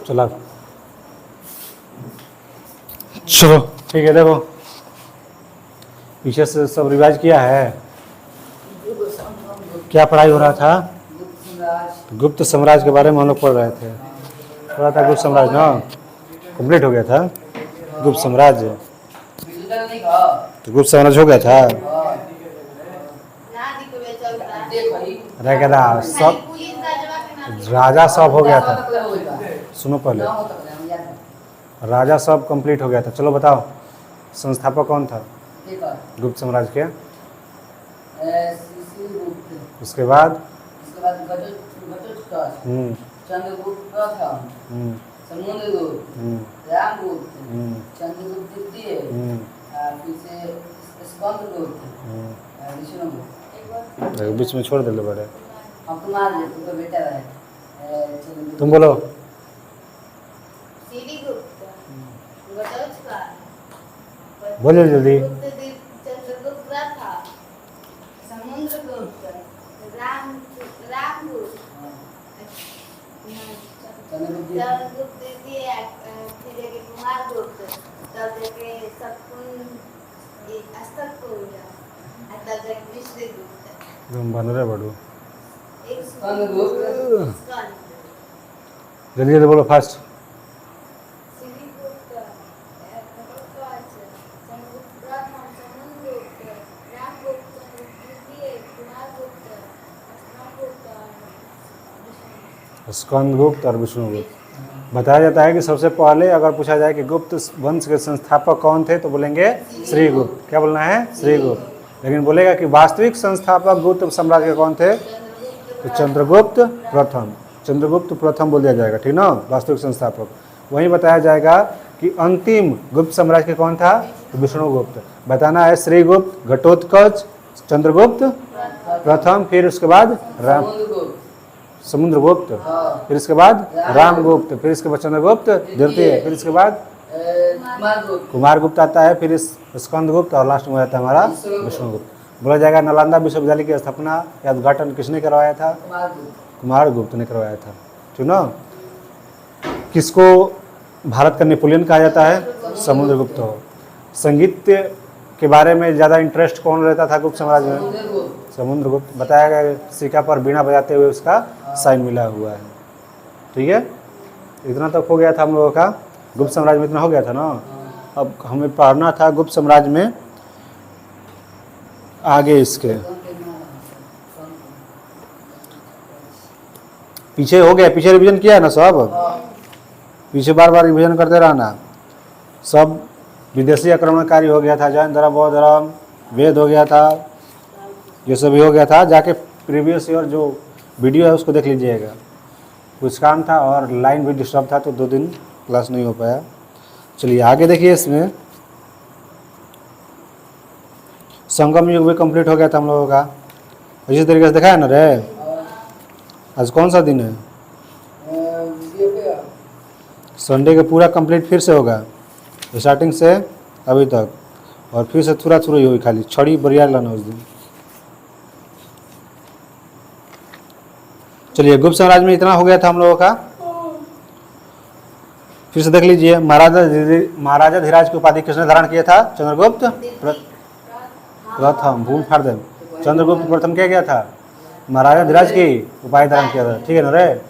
चलो चलो ठीक है। देखो पीछे से सब रिवाइज किया है। क्या पढ़ाई हो रहा था? गुप्त साम्राज्य के बारे में हम लोग पढ़ रहे थे। पढ़ा था गुप्त साम्राज्य ना, कंप्लीट हो गया था गुप्त साम्राज्य। तो गुप्त साम्राज्य हो गया था। रह गया था सब, राजा सब हो गया था। सुनो पहले, राजा सब कंप्लीट हो गया था। चलो बताओ संस्थापक कौन था गुप्त साम्राज्य के? उसके बाद चंद्रगुप्त प्रथम, समुद्रगुप्त, रामगुप्त, चंद्रगुप्त द्वितीय, फिर से स्कंदगुप्त, विष्णुगुप्त। बीच में छोड़ दे लो बड़े। अब तुम्हारे तो बेटा है। तुम बोलो। बोलिए जल्दी। चंद्रगुप्त प्रथम, समुद्रगुप्त, रामगुप्त, चंद्रगुप्त द्वितीय, फिर जाके कुमारगुप्त, तब जाके तब जाके विष्णुगुप्त। तुम बन रहे बड़ो। स्कंदगुप्त, जल्दी जल्दी बोलो फास्ट। स्कंदगुप्त और विष्णुगुप्त। बताया जाता है कि सबसे पहले अगर पूछा जाए कि गुप्त वंश के संस्थापक कौन थे तो बोलेंगे श्रीगुप्त। क्या बोलना है? श्रीगुप्त। लेकिन बोलेगा कि वास्तविक संस्थापक गुप्त साम्राज्य के कौन थे तो चंद्रगुप्त प्रथम। चंद्रगुप्त प्रथम बोल दिया जाएगा, ठीक ना, वास्तविक संस्थापक। वहीं बताया जाएगा कि अंतिम गुप्त साम्राज्य के कौन था तो विष्णुगुप्त। बताना है श्रीगुप्त, घटोत्कच, चंद्रगुप्त प्रथम, फिर उसके बाद समुद्रगुप्त, फिर इसके बाद रामगुप्त, फिर इसके बाद चंद्रगुप्त द्वितीय, फिर इसके बाद कुमारगुप्त आता है, फिर स्कंदगुप्त और लास्ट में आता है हमारा विष्णुगुप्त। बोला जाएगा नालंदा विश्वविद्यालय की स्थापना या उद्घाटन किसने करवाया था? कुमारगुप्त ने करवाया था, ठीक ना। किसको भारत का नेपोलियन कहा जाता है? समुद्रगुप्त हो। संगीत के बारे में ज़्यादा इंटरेस्ट कौन रहता था गुप्त साम्राज्य में? समुद्रगुप्त। बताया गया सिक्का पर बीणा बजाते हुए उसका साइन मिला हुआ है, ठीक है। इतना तक हो गया था हम लोगों का गुप्त साम्राज्य में, इतना हो गया था ना। अब हमें पढ़ना था गुप्त साम्राज्य में आगे, इसके पीछे हो गया, पीछे रिवीजन किया ना सब, पीछे बार बार रिवीजन करते रहना। सब विदेशी आक्रमणकारी हो गया था, जैन धर्म, बौद्ध धर्म, वेद हो गया था, ये सब भी हो गया था। जाके प्रीवियस ईयर जो वीडियो है उसको देख लीजिएगा। कुछ काम था और लाइन भी डिस्टर्ब था तो 2 दिन क्लास नहीं हो पाया। चलिए आगे देखिए, इसमें संगम युग भी कंप्लीट हो गया था हम लोगों का। इसी तरीके से देखा है ना रे। आज कौन सा दिन है? संडे का पूरा कंप्लीट फिर से होगा, स्टार्टिंग से अभी तक, और फिर से थोड़ा थोड़ा ही होगी, खाली छड़ी बरियार लाना उस दिन। चलिए गुप्त साम्राज्य में इतना हो गया था हम लोगों का। फिर से देख लीजिए, महाराजा धीराज की उपाधि किसने धारण किया था? चंद्रगुप्त प्रथम। भूल फाड़ दे। चंद्रगुप्त प्रथम क्या किया था? महाराजा धीराज की उपाधि धारण किया था, ठीक है ना रे।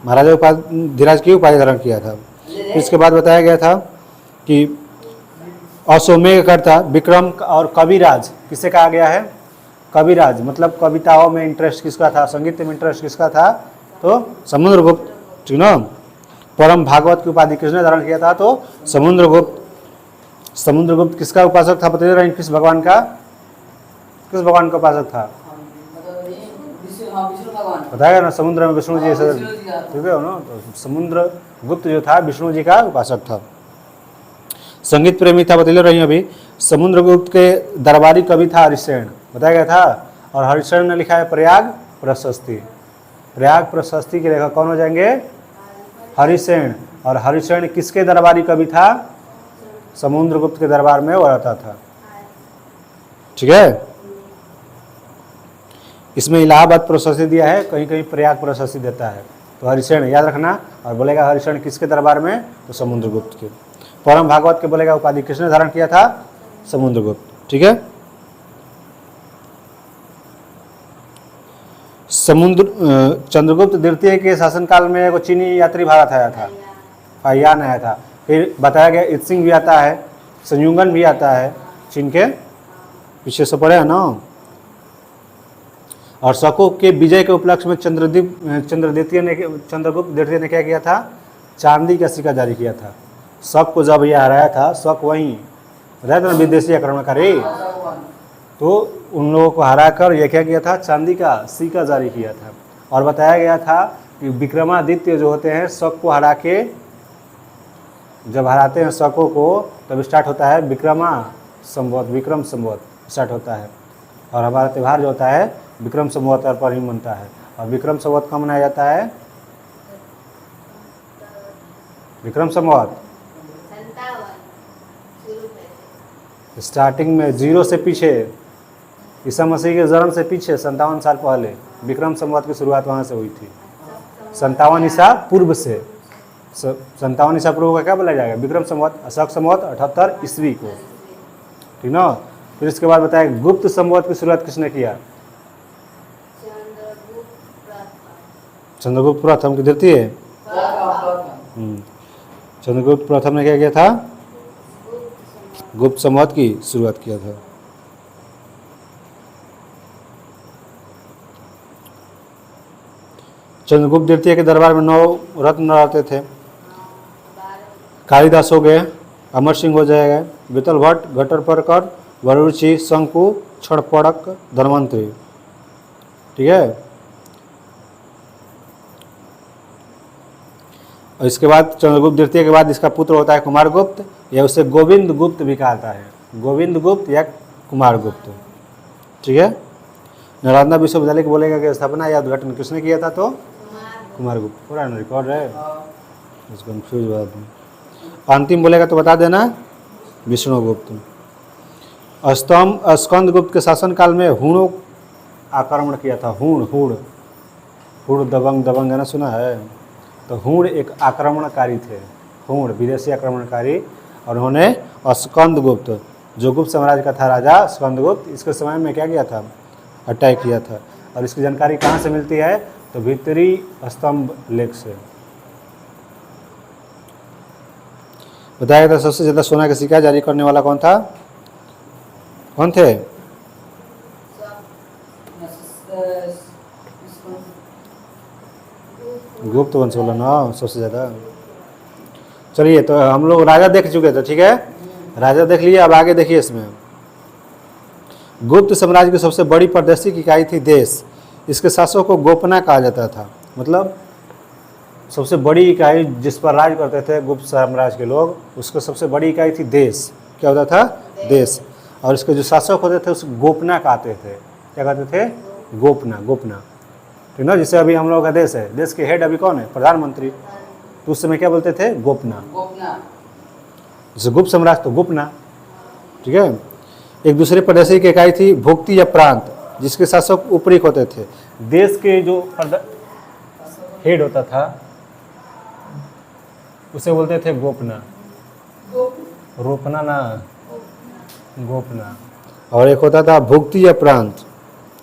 महाराजा धीराज की उपाधि धारण किया था। इसके बाद बताया गया था कि अश्वमेधकर्ता विक्रम और कविराज किसे कहा गया है? कविराज मतलब कविताओं में इंटरेस्ट किसका था? संगीत में इंटरेस्ट किसका था? तो समुद्रगुप्त, ठीक ना। परम भागवत की उपाधि किसने धारण किया था? तो समुद्रगुप्त। समुद्रगुप्त किसका उपासक था? बताइए रहे, किस भगवान का, किस भगवान का उपासक था? बताएगा ना, समुद्र में विष्णु जी, ठीक है ना। तो समुद्रगुप्त जो था विष्णु जी का उपासक था। संगीत प्रेमी था, बता रही अभी। समुद्रगुप्त के दरबारी कवि था हरिसेन, बताया गया था। और हरिसेन ने लिखा है प्रयाग प्रशस्ति। प्रयाग प्रशस्ति के लेखक कौन हो जाएंगे? हरिसेन। और हरिसेन किसके दरबारी कवि था? समुद्रगुप्त के दरबार में वो रहता था, ठीक है। इसमें इलाहाबाद प्रशस्ति दिया है, कहीं कहीं प्रयाग प्रशस्ति देता है। तो हरिशरण याद रखना, और बोलेगा हरिशरण किसके दरबार में, तो समुद्रगुप्त के। परम भागवत के बोलेगा उपाधि किसने धारण किया था, समुद्रगुप्त। ठीक है, चंद्रगुप्त द्वितीय के शासनकाल में एगो चीनी यात्री भारत आया था, फाहियान आया था। फिर बताया गया इत्सिंग भी आता है, संयुगन भी आता है, चीन के पीछे से पड़े है ना। और शकों के विजय के उपलक्ष्य में चंद्रगुप्त द्वितीय ने क्या किया था, चांदी का सिक्का जारी किया था। शक को जब यह हराया था, शक वहीं रहते ना विदेशी आक्रमणकारी, तो उन लोगों को हराकर यह क्या किया था, चांदी का सिक्का जारी किया था। और बताया गया था कि विक्रमादित्य जो होते हैं, शक को हरा के जब हराते हैं शकों को, तब स्टार्ट होता है विक्रम संवत स्टार्ट होता है। और हमारा त्यौहार जो होता है विक्रम संवत पर ही मनता है। और विक्रम संवत कब मनाया जाता है, विक्रम संवत 57 शुरू में स्टार्टिंग में 0 से पीछे, ईसा मसीह के जन्म से पीछे 57 साल पहले विक्रम संवत की शुरुआत वहाँ से हुई थी। 57 ईसा पूर्व से, 57 ईसा पूर्व का क्या बोला जाएगा, विक्रम संवत। अशोक संवत 78 ईस्वी को, ठीक ना। फिर इसके बाद बताया गुप्त संवत की शुरुआत किसने किया, चंद्रगुप्त प्रथम की द्वितीय। चंद्रगुप्त प्रथम ने क्या किया था, गुप्त संवत की शुरुआत किया था। चंद्रगुप्त द्वितीय के दरबार में 9 रत्न रहते थे। कालिदास हो गए, अमर सिंह हो जाएगा, वितल भट्ट, घटरपरकर, वरुचि, शंकु, छड़पड़क, धन्वंतरी। ठीक है, और इसके बाद चंद्रगुप्त द्वितीय के बाद इसका पुत्र होता है कुमारगुप्त, या उसे गोविंद गुप्त भी कहता है, गोविंद गुप्त या कुमारगुप्त। ठीक है, नालंदा विश्वविद्यालय को बोलेगा कि स्थापना या उद्घाटन किसने किया था, तो कुमारगुप्त। पूरा रिकॉर्ड है, इसको कंफ्यूज हुआ आदमी। अंतिम बोलेगा तो बता देना, विष्णुगुप्त। स्कंदगुप्त के शासनकाल में हूणों आक्रमण किया था। हूण दबंग गाना सुना है, तो हूण एक आक्रमणकारी थे, हूण विदेशी आक्रमणकारी। और उन्होंने स्कंदगुप्त जो गुप्त साम्राज्य का था राजा स्कंदगुप्त, इसके समय में क्या किया था, अटैक किया था। और इसकी जानकारी कहाँ से मिलती है, तो भीतरी स्तंभ लेख से। बताया गया था सबसे ज़्यादा सोना का सिक्का जारी करने वाला कौन था, कौन थे, गुप्त वंश वाला ना सबसे ज़्यादा। चलिए, तो हम लोग राजा देख चुके थे, ठीक है, राजा देख लिए। अब आगे देखिए, इसमें गुप्त साम्राज्य की सबसे बड़ी प्रादेशिक इकाई थी देश। इसके शासकों को गोपना कहा जाता था, मतलब सबसे बड़ी इकाई जिस पर राज करते थे गुप्त साम्राज्य के लोग, उसको सबसे बड़ी इकाई थी देश। क्या होता था, देश। और इसके जो शासक होते थे उसको गोपना कहते थे। क्या कहते थे, गोपना। ठीक ना, जिससे अभी हम लोगों का देश है, देश के हेड अभी कौन है, प्रधानमंत्री। तो उस समय क्या बोलते थे, गोपना। जैसे गुप्त साम्राज्य तो गोपना। ठीक है, एक दूसरे प्रदेशी की इकाई थी भुक्ति या प्रांत, जिसके शासक ऊपरी होते थे। देश के जो हेड होता था उसे बोलते थे गोपना, रोपना ना, गोपना। और एक होता था भुक्ति या प्रांत।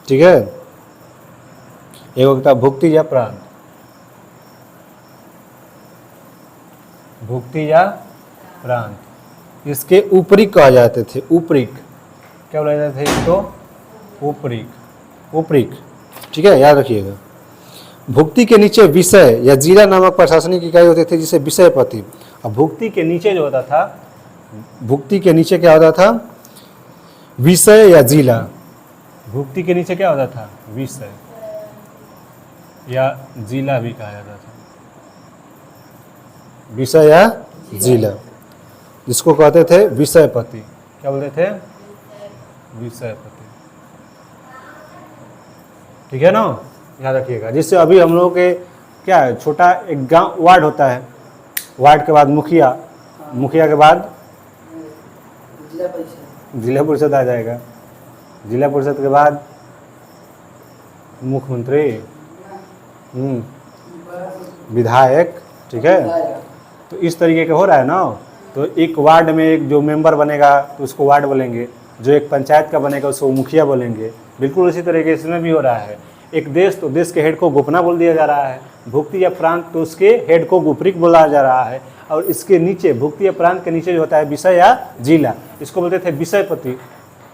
ठीक है, एक होता भुक्ति या प्रांत, भुक्ति या प्रांत। इसके ऊपरिक कहा जाते थे, ऊपरिक। क्या बोला जाता था इसको, ऊपरिक। ठीक है, याद रखिएगा। भुक्ति के नीचे विषय या जिला नामक प्रशासनिक इकाई होते थे, जिसे विषयपति। अब भुक्ति के नीचे जो होता था, भुक्ति के नीचे क्या होता था, विषय या जिला। भुक्ति के नीचे क्या होता था, विषय या जिला भी कहा जाता था, विषय या जिला, जिसको कहते थे विषयपति। क्या बोलते थे, विषयपति। ठीक है ना, याद रखिएगा। जिससे अभी हम लोगों के क्या है, छोटा एक गांव वार्ड होता है, वार्ड के बाद मुखिया, मुखिया के बाद जिला परिषद आ जाएगा, जिला परिषद के बाद मुख्यमंत्री, विधायक, ठीक है। तो इस तरीके का हो रहा है ना। तो एक वार्ड में एक जो मेंबर बनेगा तो उसको वार्ड बोलेंगे, जो एक पंचायत का बनेगा उसको मुखिया बोलेंगे। बिल्कुल उसी तरीके से इसमें भी हो रहा है। एक देश तो देश के हेड को गोपना बोल दिया जा रहा है, भुक्ति या प्रांत तो उसके हेड को गुपरिक बोला जा रहा है, और इसके नीचे भुक्ति या प्रांत के नीचे जो होता है विषय या जिला, इसको बोलते थे विषयपति।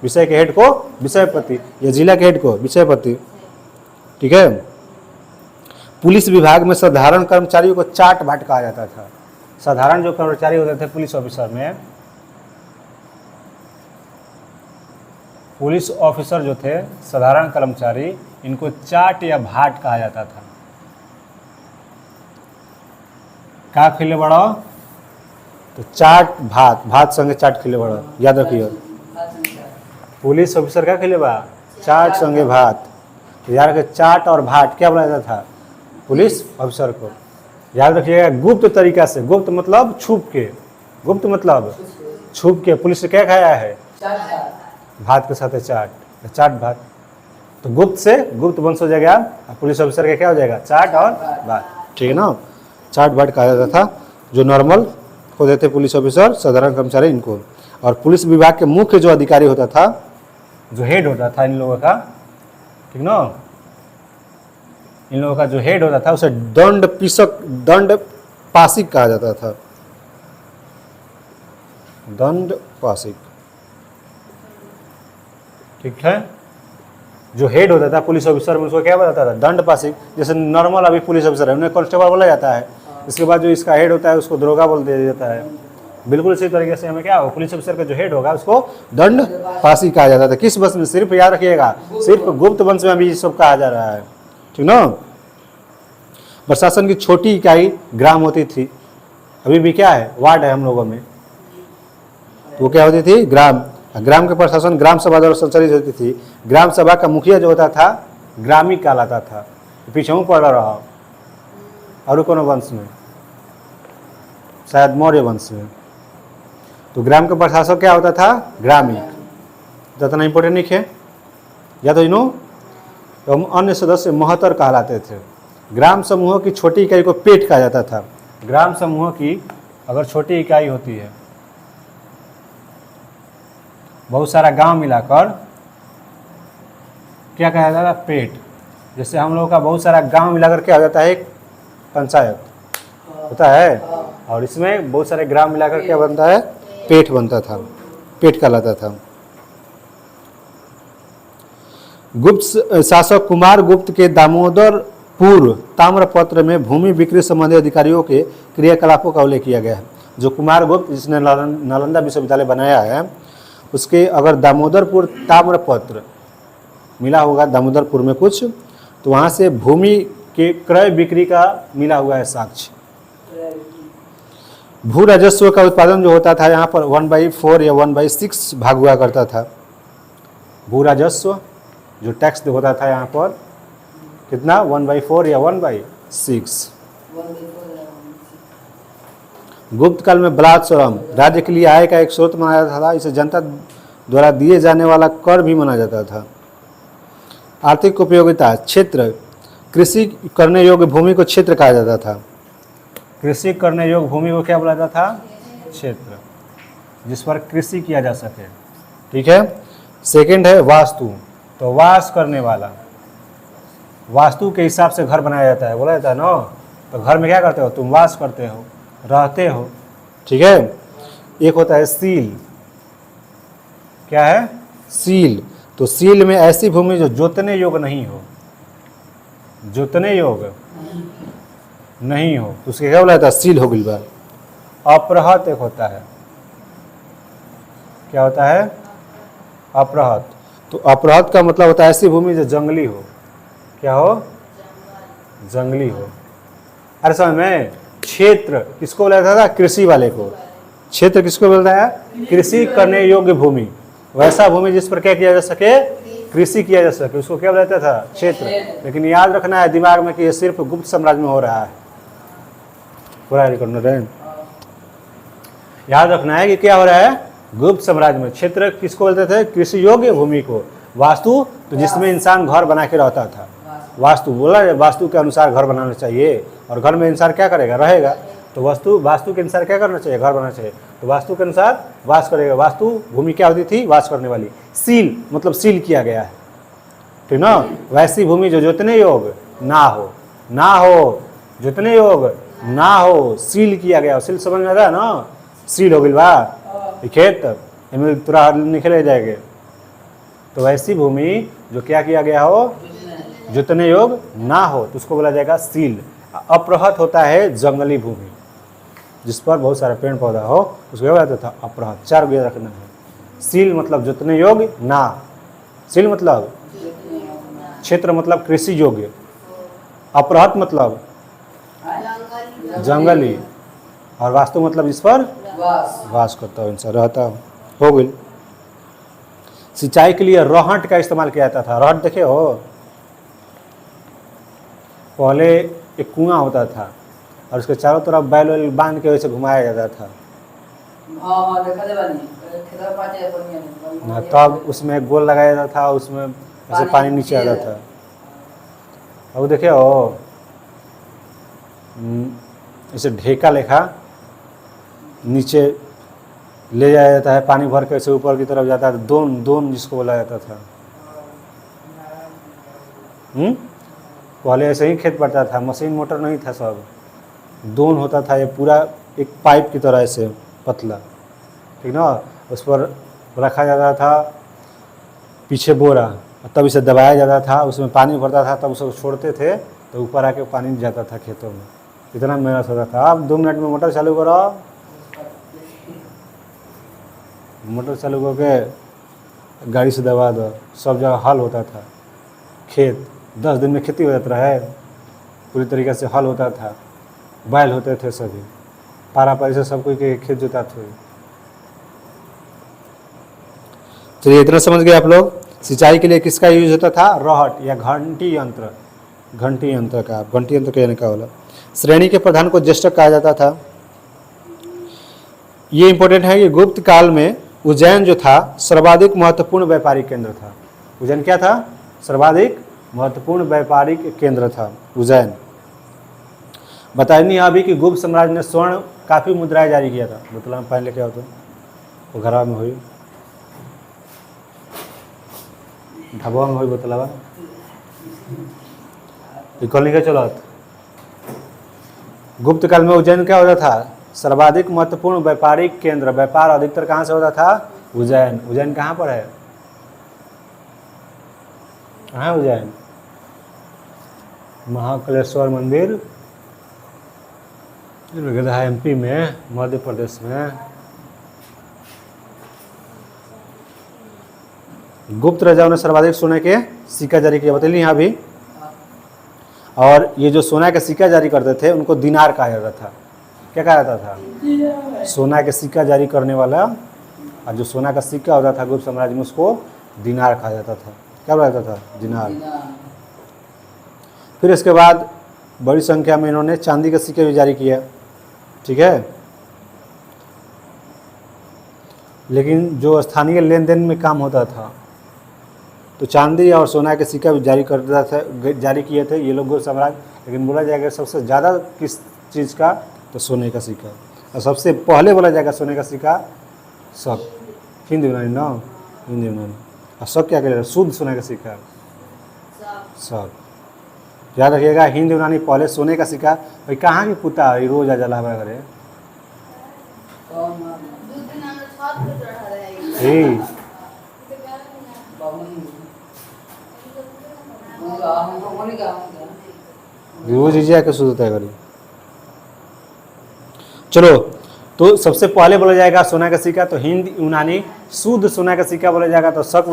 विषय के हेड को विषयपति या जिला के हेड को विषयपति, ठीक है। पुलिस विभाग में साधारण कर्मचारियों को चाट बाट कहा जाता था। साधारण जो कर्मचारी होते थे पुलिस ऑफिसर में, पुलिस ऑफिसर जो थे साधारण कर्मचारी, इनको चाट या भाट कहा जाता था। का खिले बड़ो तो चाट भात, भात संगे चाट खिले बड़ो, याद रखिए। पुलिस ऑफिसर का खिले बा चाट संगे भात। तो याद रखिए चाट और भाट क्या बोला जाता था पुलिस ऑफिसर को, याद रखिएगा। गुप्त तरीका से, गुप्त मतलब छुप के, गुप्त मतलब छुप के पुलिस ने क्या खाया है भात के साथ है चाट, चाट भात। तो गुप्त से गुप्त वंश हो जाएगा, पुलिस ऑफिसर का क्या हो जाएगा चाट और भात, ठीक है ना। चाट भाट कहा जाता था। जो नॉर्मल होते थे पुलिस ऑफिसर साधारण कर्मचारी इनको। और पुलिस विभाग के मुख्य जो अधिकारी होता था, जो हेड होता था इन लोगों का, ठीक ना, इन लोगों का जो हेड होता था उसे दंड पासिक कहा जाता था। दंड पासिक, ठीक है। जो हेड होता था पुलिस ऑफिसर में उसको क्या बताता था दंड पासिक। जैसे नॉर्मल अभी पुलिस ऑफिसर है उन्हें कांस्टेबल बोला जाता है, इसके बाद जो इसका हेड होता है उसको दरोगा बोल दिया जाता है। बिल्कुल इसी तरीके से हमें क्या हो, पुलिस ऑफिसर का जो हेड होगा उसको दंड पासिक कहा जाता था। किस वंश में, सिर्फ याद रखिएगा सिर्फ गुप्त वंश में अभी सब कहा जा रहा है, ठीक ना। प्रशासन की छोटी इकाई ग्राम होती थी, अभी भी क्या है वार्ड है हम लोगों में, तो वो क्या होती थी ग्राम। ग्राम के प्रशासन ग्राम सभा द्वारा संचालित होती थी। ग्राम सभा का मुखिया जो होता था ग्रामीण कहलाता था। पीछे हूँ पढ़ रहा और कोनो वंश में, शायद मौर्य वंश में। तो ग्राम का प्रशासक क्या होता था ग्रामीण, इतना इंपोर्टेंट नहीं है, या तो इनो तो अन्य सदस्य महतर कहलाते थे। ग्राम समूहों की छोटी इकाई को पेट कहा जाता था। ग्राम समूहों की अगर छोटी इकाई होती है, बहुत सारा गांव मिलाकर क्या कहा जाता है पेट। जैसे हम लोगों का बहुत सारा गांव मिलाकर क्या हो जाता है एक पंचायत होता है, और इसमें बहुत सारे ग्राम मिलाकर क्या बनता है पेट बनता था, पेट कहलाता था। गुप्त शासक कुमार गुप्त के दामोदरपुर ताम्रपत्र में भूमि बिक्री संबंधी अधिकारियों के क्रियाकलापों का उल्लेख किया गया है। जो कुमार गुप्त जिसने नालंदा विश्वविद्यालय बनाया है, उसके अगर दामोदरपुर ताम्रपत्र मिला होगा दामोदरपुर में कुछ, तो वहाँ से भूमि के क्रय बिक्री का मिला हुआ है साक्ष्य। भू राजस्व का उत्पादन जो होता था यहाँ पर 1/4 या 1/6 भाग हुआ करता था। भू राजस्व जो टैक्स होता था यहाँ पर कितना 1/4 या 1/6। गुप्त काल में बलात्सरम राज्य के लिए आय का एक स्रोत माना जाता था। इसे जनता द्वारा दिए जाने वाला कर भी माना जाता था। आर्थिक उपयोगिता क्षेत्र, कृषि करने योग्य भूमि को क्षेत्र कहा जाता था। कृषि करने योग्य भूमि को क्या बोला जाता था क्षेत्र, जिस पर कृषि किया जा सके, ठीक है। सेकंड है वास्तु, तो वास करने वाला, वास्तु के हिसाब से घर बनाया जाता है, बोला जाता है ना। तो घर में क्या करते हो तुम वास करते हो, रहते हो, ठीक है। एक होता है सील, क्या है सील। तो सील में ऐसी भूमि जो जोतने योग्य नहीं हो, जोतने योग्य नहीं हो, तो उसके क्या बोला जाता है सील हो गई बात। अपरहत एक होता है, क्या होता है अपरहत। तो अपरहत का मतलब होता है ऐसी भूमि जो जंगली हो, क्या हो जंगली हो। अरे समझ में क्षेत्र किसको बोला जाता था कृषि वाले को, क्षेत्र किसको बोलता है कृषि करने योग्य भूमि, वैसा भूमि जिस पर क्या किया जा सके कृषि किया जा सके, उसको क्या बोला जाता था क्षेत्र। लेकिन याद रखना है दिमाग में कि ये सिर्फ गुप्त साम्राज्य में हो रहा है, पूरा रिकॉर्ड याद रखना है कि क्या हो रहा है गुप्त साम्राज्य में। क्षेत्र किसको बोलते थे कृषि योग्य भूमि को। वास्तु तो जिसमें इंसान घर बना के रहता था, वास्तु बोला है, वास्तु के अनुसार घर बनाना चाहिए, और घर में इंसान क्या करेगा, रहेगा। तो वास्तु के अनुसार क्या करना चाहिए, घर बनाना चाहिए। तो वास्तु के अनुसार वास करेगा। वास्तु भूमि क्या होती थी, वास करने वाली। सील मतलब सील किया गया है, ठीक ना। वैसी भूमि जो जोतने योग ना हो, जोतने योग ना हो, सील किया गया। सील समझ में आ रहा है ना, सील हो गई बा ये खेत, इनमें तुरा निकले जाएंगे। तो वैसी भूमि जो क्या किया गया हो, जोतने योग ना हो, तो उसको बोला जाएगा सील। अप्रहत होता है जंगली भूमि, जिस पर बहुत सारा पेड़ पौधा हो, उसको क्या कहता था, अप्रहत। 4 याद रखना है। सील मतलब जोतने योग्य ना, सील मतलब क्षेत्र मतलब कृषि योग्य, अपराहत मतलब जंगली, और वास्तु मतलब इस पर वास करता हो, इंसान रहता हो गई। सिंचाई के लिए रहट का इस्तेमाल किया जाता था। रहट देखे हो, पहले एक कुआं होता था और उसके चारों तरफ बैल वैल बांध के वैसे घुमाया जाता था। तब उसमें गोल लगाया जाता था, उसमें ऐसे पानी नीचे आता था। अब देखे हो, ऐसे ढेका लेखा नीचे ले जाया जाता है, पानी भर के ऐसे ऊपर की तरफ जाता है। दोन जिसको बोला जाता था। पहले ऐसे ही खेत पड़ता था, मशीन मोटर नहीं था, सब दोन होता था। ये पूरा एक पाइप की तरह ऐसे पतला, ठीक ना। उस पर रखा जाता था पीछे बोरा, तब इसे दबाया जाता था, उसमें पानी भरता था, तब उसको छोड़ते थे तो ऊपर आके पानी जाता था खेतों में। इतना मेहनत होता था। अब 2 मिनट में मोटर चालू करो, मोटर चालू करके गाड़ी से दबा दो, सब जगह हल होता था। खेत 10 दिन में खेती हो जाता है, पूरी तरीके से हल होता था, बैल होते थे सभी, पारा पारी से सब कोई के खेत जोता थे। चलिए इतना समझ गए आप लोग। सिंचाई के लिए किसका यूज होता था, रहट या घंटी यंत्र। घंटी यंत्र का, घंटी यंत्र कहने का बोला। श्रेणी के प्रधान को ज्येष्ठ कहा जाता था। ये इंपॉर्टेंट है कि गुप्त काल में उज्जैन जो था सर्वाधिक महत्वपूर्ण व्यापारिक केंद्र था। उज्जैन क्या था, सर्वाधिक महत्वपूर्ण व्यापारिक केंद्र था उज्जैन। बताया नहीं अभी कि गुप्त साम्राज्य ने स्वर्ण काफ़ी मुद्राएं जारी किया था। बतला में पहले क्या होता, वो घरवा में हुई, ढबवा में हुई, बतलावा कॉलोनी का चलत। गुप्त काल में उज्जैन क्या होता था, सर्वाधिक महत्वपूर्ण व्यापारिक केंद्र। व्यापार अधिकतर कहाँ से होता था, उज्जैन। उज्जैन कहाँ पर है, कहाँ है उज्जैन, महाकालेश्वर मंदिर है MP में, मध्य प्रदेश में। गुप्त राजाओं ने सर्वाधिक सोने के सिक्का जारी किया, बता यहाँ भी। और ये जो सोना के सिक्का जारी करते थे उनको दिनार कहा जाता था। क्या कहा जाता था, सोना के सिक्का जारी करने वाला, और जो सोना का सिक्का होता था गुप्त साम्राज्य में उसको दिनार कहा जाता था। क्या बोला जाता था, दिनार। फिर इसके बाद बड़ी संख्या में इन्होंने चांदी के सिक्के भी जारी किया, ठीक है। लेकिन जो स्थानीय लेन देन में काम होता था तो चांदी और सोना के सिक्का भी जारी किए थे ये लोग गुप्त साम्राज्य। लेकिन बोला जाएगा सबसे ज़्यादा किस चीज़ का, तो सोने का सिक्का। और सबसे पहले बोला जाएगा सोने का सिक्का शक, हिंद यूनानी ना, हिंद यूनानी। और शक क्या करेगा, शुद्ध सोने का सिक्का शक। याद रखिएगा, हिंद यूनानी पहले सोने का सिक्का। भाई कहाँ की पुता है रोज आ जला करे, रोज इजिया के शुद्ध तय करी। चलो, तो सबसे पहले बोला जाएगा सोना का सिक्का, तो हिंद यूनानी शुद्ध सोना का सिक्का बोला जाएगा। तो शक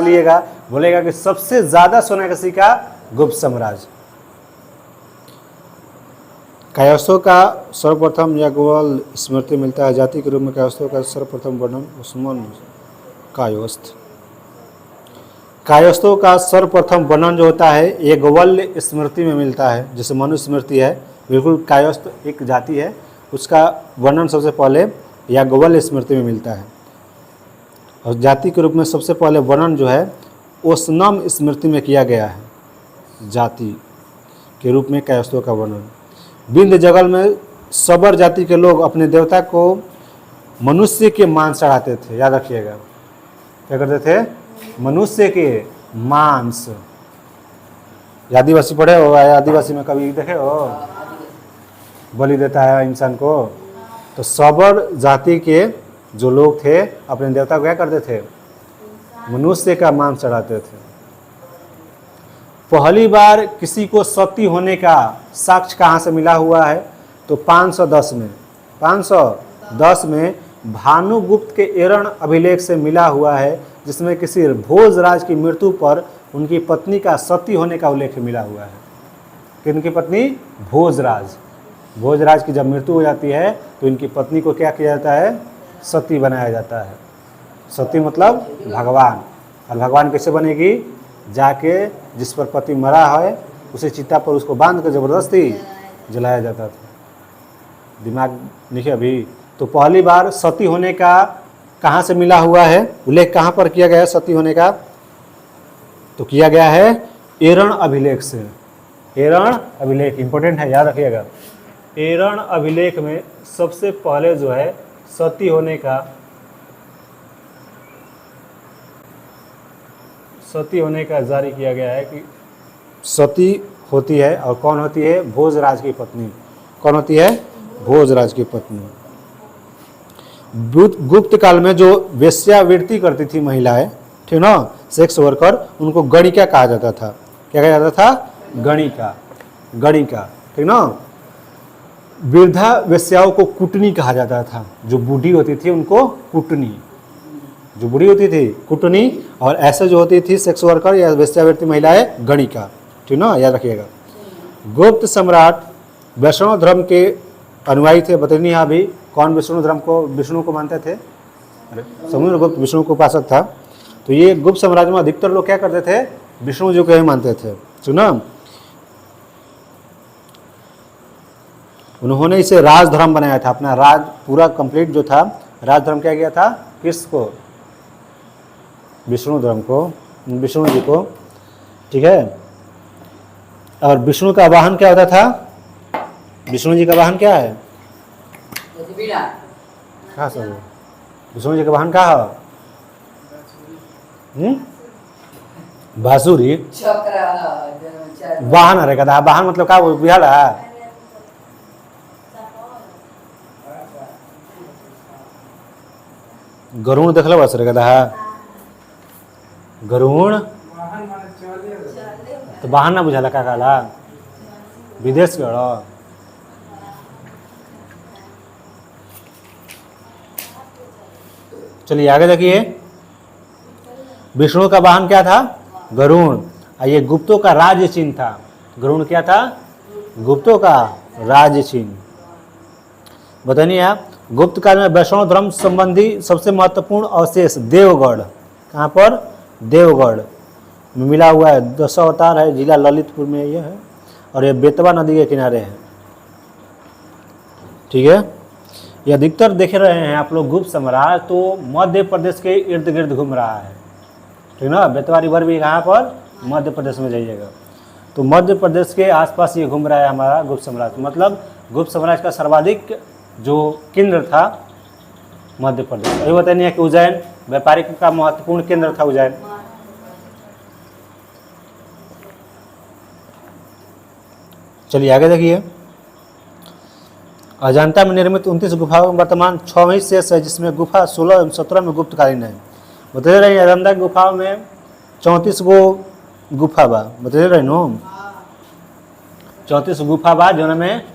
बोलेगा कि सबसे ज्यादा सोना का सिक्का गुप्त साम्राज्य। कायस्थों का सर्वप्रथम याज्ञवल्क्य स्मृति मिलता है। जाति के रूप में कायस्थों का सर्वप्रथम वर्णन उस्मान कायस्थ। कायस्थों का सर्वप्रथम वर्णन जो होता है याज्ञवल्क्य स्मृति में मिलता है। जैसे मनुस्मृति है, बिल्कुल कायस्थ एक जाति है, उसका वर्णन सबसे पहले याज्ञवल्क्य स्मृति में मिलता है। और जाति के रूप में सबसे पहले वर्णन जो है ओसनम स्मृति में किया गया है। जाति के रूप में कायस्थों का वर्णन। विंध्य जंगल में सबर जाति के लोग अपने देवता को मनुष्य के मांस चढ़ाते थे, याद रखिएगा। क्या करते थे? मनुष्य के मांस। आदिवासी पढ़े हो? आदिवासी में कभी देखे हो? बलि देता है इंसान को। तो सबर जाति के जो लोग थे अपने देवता को क्या करते थे? मनुष्य का मांस चढ़ाते थे। पहली बार किसी को सती होने का साक्ष्य कहाँ से मिला हुआ है? तो 510 में 510 में भानुगुप्त के एरण अभिलेख से मिला हुआ है, जिसमें किसी भोजराज की मृत्यु पर उनकी पत्नी का सती होने का उल्लेख मिला हुआ है। किनकी पत्नी? भोजराज। भोजराज की जब मृत्यु हो जाती है तो इनकी पत्नी को क्या किया जाता है? सती बनाया जाता है। सती मतलब भगवान। और भगवान कैसे बनेगी? जाके जिस पर पति मरा है उसे चिता पर उसको बांध कर जबरदस्ती जलाया जाता था। दिमाग नहीं है अभी? तो पहली बार सती होने का कहाँ से मिला हुआ है? उल्लेख कहाँ पर किया गया है सती होने का? तो किया गया है एरण अभिलेख से। एरण अभिलेख इंपॉर्टेंट है, याद रखिएगा। एरण अभिलेख में सबसे पहले जो है सती होने का जारी किया गया है कि सती होती है। और कौन होती है? भोजराज की पत्नी। कौन होती है? भोजराज की पत्नी। गुप्त काल में जो वेश्यावृत्ति करती थी महिलाएं, ठीक ना, सेक्स वर्कर, उनको गणिका कहा जाता था। क्या कहा जाता था? गणिका। गणिका, ठीक ना। वृद्धा वेश्याओं को कुटनी कहा जाता था। जो बूढ़ी होती थी उनको कुटनी, जो बूढ़ी होती थी कुटनी, और ऐसे जो होती थी सेक्स वर्कर या वेश्यावृत्ति महिलाएं गणिका, ठीक ना, याद रखिएगा। गुप्त सम्राट वैष्णव धर्म के अनुयायी थे। बतनी यहाँ भी कौन विष्णु को मानते थे? अरे समुद्रगुप्त विष्णु को उपासक था। तो ये गुप्त साम्राज्य में अधिकतर लोग क्या करते थे? विष्णु जी को ही मानते थे, ठीक ना। उन्होंने इसे राजधर्म बनाया था। अपना राज पूरा कंप्लीट जो था राजधर्म क्या किया था? किसको? विष्णु धर्म को, विष्णु जी को, ठीक है। और विष्णु का वाहन क्या होता था? विष्णु जी का वाहन क्या है? कहाँ से? विष्णु जी का वाहन क्या है? बांसुरी। वाहन अरे गधा, वाहन मतलब क्या? बिहार है। गरुण देख लो बस रे गधा। गरुण तो वाहन ना बुझाला का काला? विदेश गड़ो। चलिए आगे देखिए। विष्णु का वाहन क्या था? गरुण। ये गुप्तों का राज्य चिन्ह था। गरुण क्या था? गुप्तों का राज्य चिन्ह। बताइए आप। गुप्त काल में वैष्णव धर्म संबंधी सबसे महत्वपूर्ण अवशेष देवगढ़, कहाँ पर? देवगढ़ में मिला हुआ है। 10 अवतार है, जिला ललितपुर में ये है, और ये बेतवा नदी के किनारे है, ठीक है। ये अधिकतर देख रहे हैं आप लोग गुप्त साम्राज्य तो मध्य प्रदेश के इर्द गिर्द घूम रहा है, ठीक ना। बेतवा रिवर भी कहाँ पर? मध्य प्रदेश में जाइएगा तो मध्य प्रदेश के आसपास ये घूम रहा है हमारा गुप्त साम्राज्य। मतलब गुप्त साम्राज्य का सर्वाधिक जो केंद्र था मध्य प्रदेश। अभी बताइए कि उज्जैन व्यापारिक का महत्वपूर्ण केंद्र था उज्जैन। चलिए आगे देखिए। अजंता में निर्मित 29 गुफाओं में वर्तमान 6 शेष है, जिसमें गुफा 16 एवं 17 में गुप्तकालीन है। बता रहे अजंता गुफाओं में 34 गो गुफा बा। बता रहे नो 34 गुफा बा, जो में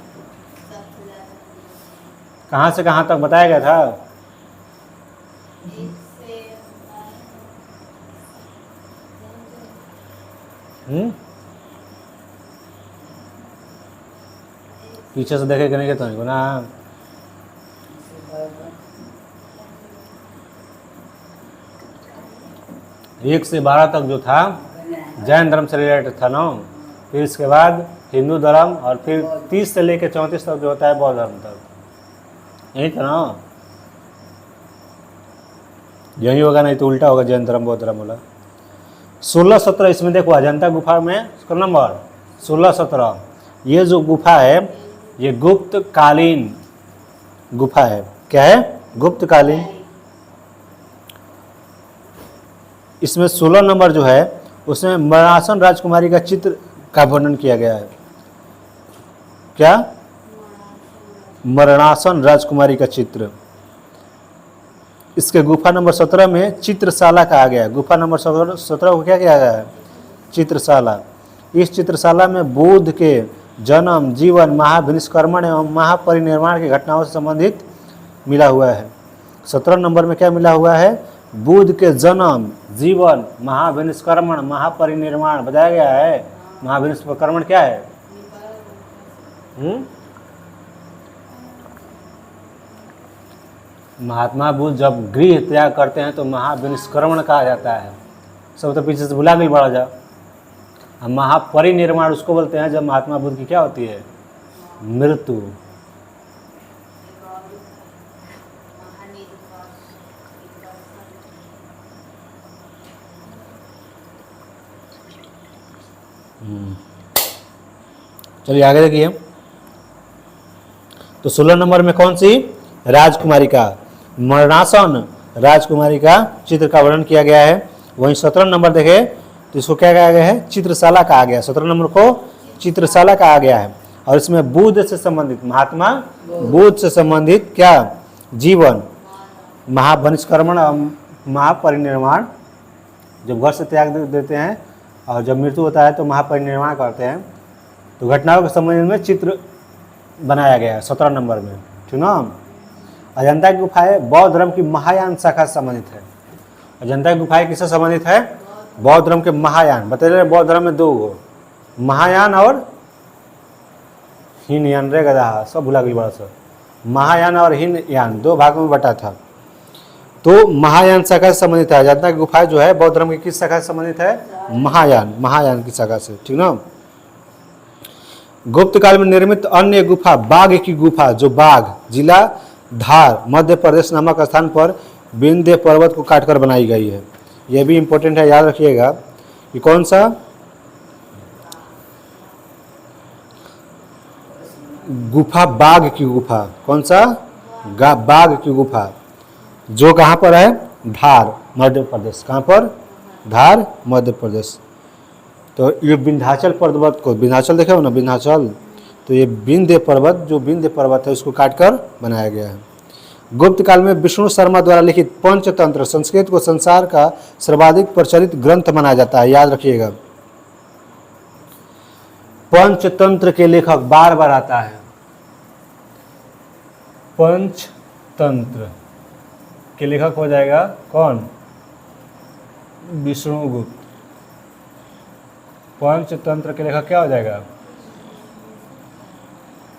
कहाँ से कहाँ तक बताया गया था? पीछे से देखे कि नहीं कहते तो ना। 1 से 12 तक जो था जैन धर्म से रिलेटेड था ना। फिर इसके बाद हिंदू धर्म, और फिर 30 से लेकर 34 तक जो होता है बौद्ध धर्म तक। यही था ना? यही होगा, नहीं तो उल्टा होगा, जैन धर्म बौद्ध धर्म वाला। 16-17 इसमें देखो अजंता गुफा में इसका नंबर 16-17 ये जो गुफा है ये गुप्त कालीन गुफा है। क्या है? गुप्त कालीन। इसमें 16 नंबर जो है उसमें मरणासन राजकुमारी का चित्र का वर्णन किया गया है। क्या? मरणासन राजकुमारी का चित्र। इसके गुफा नंबर 17 में चित्रशाला कहा गया है। गुफा नंबर 17 को क्या किया गया है? चित्रशाला। इस चित्रशाला में बुद्ध के जन्म, जीवन, महाविनिष्क्रमण एवं महापरिनिर्वाण की घटनाओं से संबंधित मिला हुआ है। 17 नंबर में क्या मिला हुआ है? बुद्ध के जन्म, जीवन, महाविनिष्क्रमण, महापरिनिर्वाण बताया गया है। महाविनिष्क्रमण क्या है? महात्मा बुद्ध जब गृह त्याग करते हैं तो महाविनिष्क्रमण कहा जाता है। सब तो पीछे से भुला भी बढ़ जाओ। महापरिनिर्वाण उसको बोलते हैं जब महात्मा बुद्ध की क्या होती है? मृत्यु। चलिए आगे देखिए। तो 16 नंबर में कौन सी? राजकुमारी का, मरणासन राजकुमारी का चित्र का वर्णन किया गया है। वहीं 17 नंबर देखे तो इसको क्या कहा गया है? चित्रशाला कहा गया। 17 नंबर को चित्रशाला कहा गया है। और इसमें बुद्ध से संबंधित, महात्मा बुद्ध से संबंधित क्या? जीवन, महाविनिष्क्रमण और महापरिनिर्वाण। जब घर से त्याग देते हैं और जब मृत्यु होता है तो महापरिनिर्वाण करते हैं, तो घटनाओं के संबंध में चित्र बनाया गया है 17 नंबर में। ठीक ना? अजंता की गुफाएं बौद्ध धर्म की महायान शाखा से संबंधित है। अजंता की गुफाएं किससे संबंधित है? बौद्ध धर्म के महायान। बता रहे बौद्ध धर्म में 2 गो, महायान और हीनयान। रे गधा सब भुला गई बड़ा सा। महायान और हीनयान 2 भागों में बटा था। तो महायान शाखा से संबंधित है। अजंता की गुफाएं जो है बौद्ध धर्म की किस शाखा से संबंधित है? महायान की शाखा से। ठीक ना? गुप्त काल में निर्मित अन्य गुफा बाघ की गुफा, जो बाघ जिला धार मध्य प्रदेश नामक स्थान पर विंध्य पर्वत को काटकर बनाई गई है। यह भी इंपॉर्टेंट है, याद रखिएगा। कि कौन सा? गुफा बाघ की गुफा। कौन सा? बाघ की गुफा, जो कहाँ पर है? धार मध्य प्रदेश। कहाँ पर? धार मध्य प्रदेश। तो ये विंध्याचल पर्वत को, विंध्याचल देखे हो ना, विंध्याचल, तो ये विंध्य पर्वत, जो विंध्य पर्वत है उसको काटकर बनाया गया है। गुप्त काल में विष्णु शर्मा द्वारा लिखित पंचतंत्र संस्कृत को संसार का सर्वाधिक प्रचलित ग्रंथ माना जाता है। याद रखिएगा, पंचतंत्र के लेखक बार बार आता है। पंचतंत्र के लेखक हो जाएगा कौन? विष्णुगुप्त। पंचतंत्र के लेखक क्या हो जाएगा?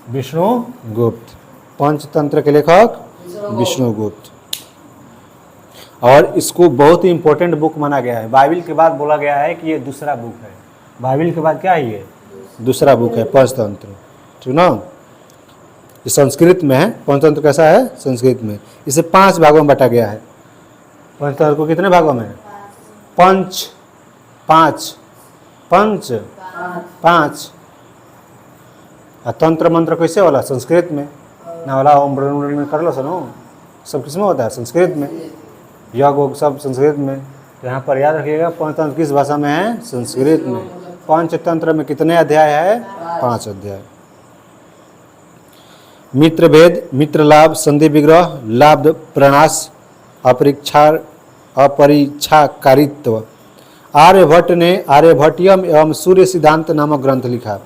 विष्णुगुप्त। पंचतंत्र के लेखक विष्णुगुप्त। और इसको बहुत ही इंपॉर्टेंट बुक माना गया है। बाइबिल के बाद बोला गया है कि ये दूसरा बुक है। बाइबिल के बाद क्या है? ये दूसरा बुक है पंचतंत्र। ठीक ना? ये संस्कृत में है। पंचतंत्र कैसा है? संस्कृत में। इसे 5 भागों में बांटा गया है। पंचतंत्र को कितने भागों में? पांच। तंत्र मंत्र कैसे वाला? संस्कृत में ना वाला। ओम ब्रह्म कर लो सुनो, सब किस में होता है? संस्कृत में। योग सब संस्कृत में। तो यहाँ पर याद रखिएगा पंचतंत्र किस भाषा में है? संस्कृत में। पंचतंत्र में कितने अध्याय है? 5 अध्याय। मित्र भेद, मित्र लाभ, संधि विग्रह, लाभ प्रणाश, अपरिच्छाकारित्व। आर्यभट्ट ने आर्यभट्टियम एवं सूर्य सिद्धांत नामक ग्रंथ लिखा।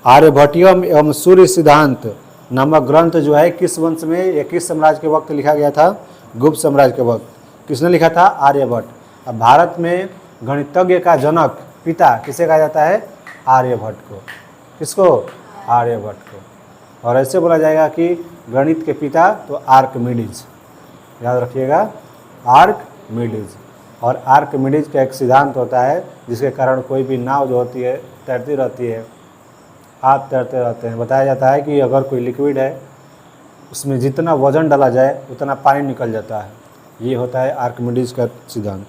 आर्यभट्टियम एवं सूर्य सिद्धांत नामक ग्रंथ जो है किस वंश में या किस साम्राज्य के वक्त लिखा गया था? गुप्त साम्राज्य के वक्त। किसने लिखा था? आर्यभट्ट। अब भारत में गणितज्ञ का जनक, पिता किसे कहा जाता है? आर्यभट्ट को। किसको? आर्यभट्ट को। और ऐसे बोला जाएगा कि गणित के पिता तो आर्किमिडीज। याद रखिएगा, आर्किमिडीज। और आर्किमिडीज का एक सिद्धांत होता है जिसके कारण कोई भी नाव जो होती है तैरती रहती है, आप तैरते रहते हैं। बताया जाता है कि अगर कोई लिक्विड है उसमें जितना वजन डाला जाए उतना पानी निकल जाता है। ये होता है आर्किमिडीज का सिद्धांत।